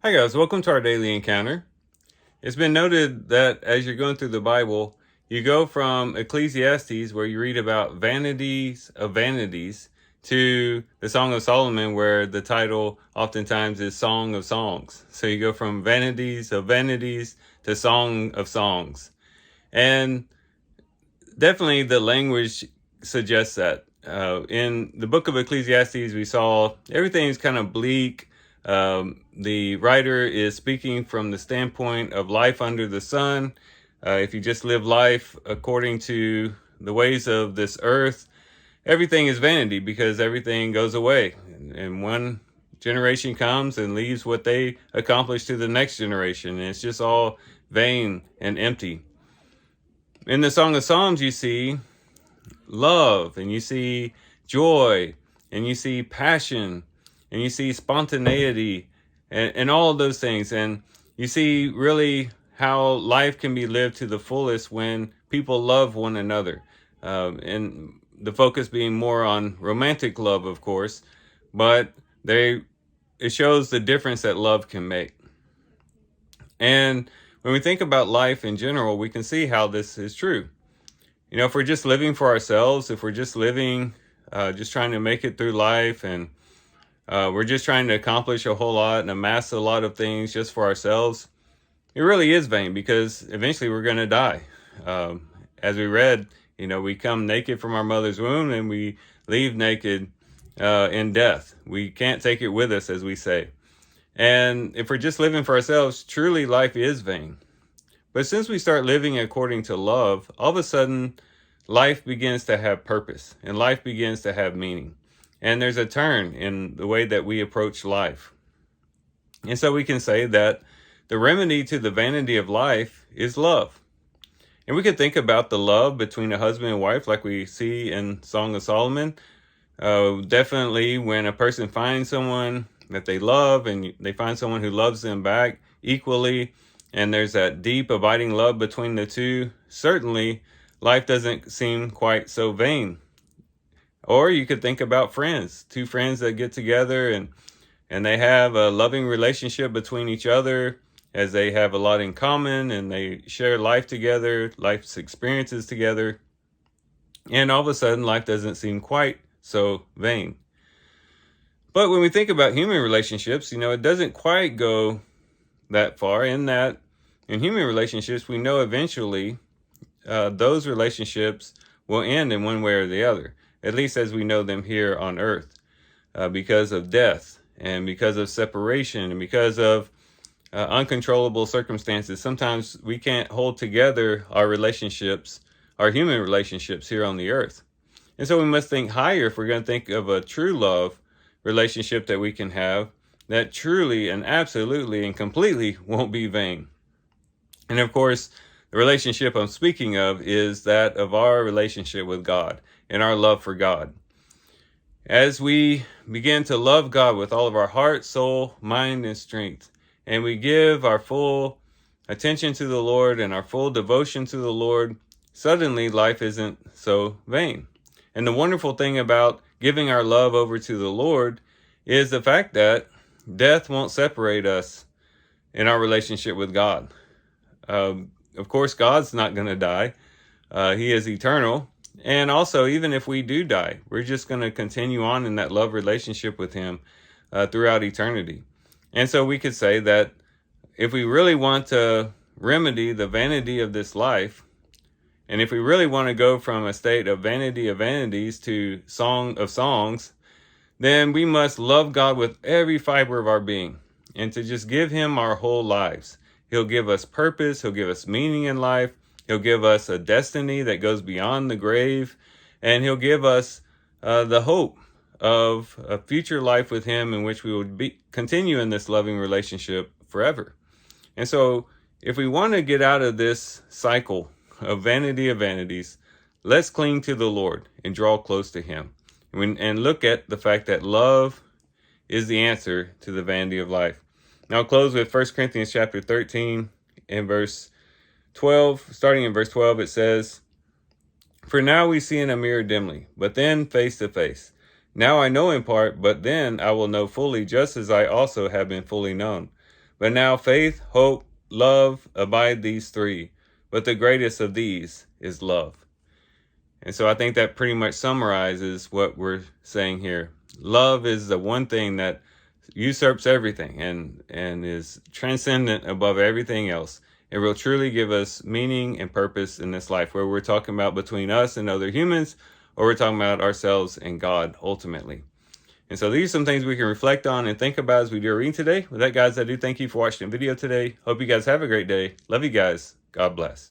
Hi guys, welcome to our daily encounter. It's been noted that as you're going through the Bible, you go from Ecclesiastes, where you read about vanities of vanities, to the Song of Solomon, where the title oftentimes is Song of Songs. So you go from vanities of vanities to Song of Songs. And definitely the language suggests that. In the book of Ecclesiastes, we saw everything's kind of bleak. The writer is speaking from the standpoint of life under the sun. If you just live life according to the ways of this earth, everything is vanity because everything goes away. And one generation comes and leaves what they accomplished to the next generation. And it's just all vain and empty. In the Song of Psalms, you see love, and you see joy, and you see passion, and you see spontaneity, and all of those things. And you see really how life can be lived to the fullest when people love one another. And the focus being more on romantic love, of course, but it shows the difference that love can make. And when we think about life in general, we can see how this is true. You know, if we're just living for ourselves, if we're just living, just trying to make it through life, and we're just trying to accomplish a whole lot and amass a lot of things just for ourselves, it really is vain because eventually we're going to die. As we read, you know, we come naked from our mother's womb and we leave naked in death. We can't take it with us, as we say. And if we're just living for ourselves, truly life is vain. But since we start living according to love, all of a sudden life begins to have purpose and life begins to have meaning. And there's a turn in the way that we approach life. And so we can say that the remedy to the vanity of life is love. And we could think about the love between a husband and wife like we see in Song of Solomon. Definitely when a person finds someone that they love and they find someone who loves them back equally, and there's that deep abiding love between the two, certainly life doesn't seem quite so vain. Or you could think about friends, two friends that get together and they have a loving relationship between each other as they have a lot in common and they share life together, life's experiences together. And all of a sudden life doesn't seem quite so vain. But when we think about human relationships, you know, it doesn't quite go that far, in that in human relationships, we know eventually those relationships will end in one way or the other, at least as we know them here on earth, because of death and because of separation and because of uncontrollable circumstances. Sometimes we can't hold together our relationships, our human relationships here on the earth. And so we must think higher if we're going to think of a true love relationship that we can have, that truly and absolutely and completely won't be vain. And of course, the relationship I'm speaking of is that of our relationship with God and our love for God. As we begin to love God with all of our heart, soul, mind, and strength, and we give our full attention to the Lord and our full devotion to the Lord, suddenly life isn't so vain. And the wonderful thing about giving our love over to the Lord is the fact that death won't separate us in our relationship with God. Of course, God's not going to die. He is eternal. And also, even if we do die, we're just going to continue on in that love relationship with him throughout eternity. And so we could say that if we really want to remedy the vanity of this life, and if we really want to go from a state of vanity of vanities to song of songs, then we must love God with every fiber of our being and to just give him our whole lives. He'll give us purpose. He'll give us meaning in life. He'll give us a destiny that goes beyond the grave. And he'll give us the hope of a future life with him in which we will continue in this loving relationship forever. And so if we want to get out of this cycle of vanity of vanities, let's cling to the Lord and draw close to him. And look at the fact that love is the answer to the vanity of life. Now I'll close with 1 Corinthians chapter 13 and verse 12. Starting in verse 12, it says, "For now we see in a mirror dimly, but then face to face. Now I know in part, but then I will know fully, just as I also have been fully known. But now faith, hope, love abide these three. But the greatest of these is love. And so I think that pretty much summarizes what we're saying here. Love is the one thing that usurps everything and is transcendent above everything else. It will truly give us meaning and purpose in this life, where we're talking about between us and other humans, or we're talking about ourselves and God ultimately. And so these are some things we can reflect on and think about as we do our reading today. With that, guys, I do thank you for watching the video today. Hope you guys have a great day. Love you guys. God bless.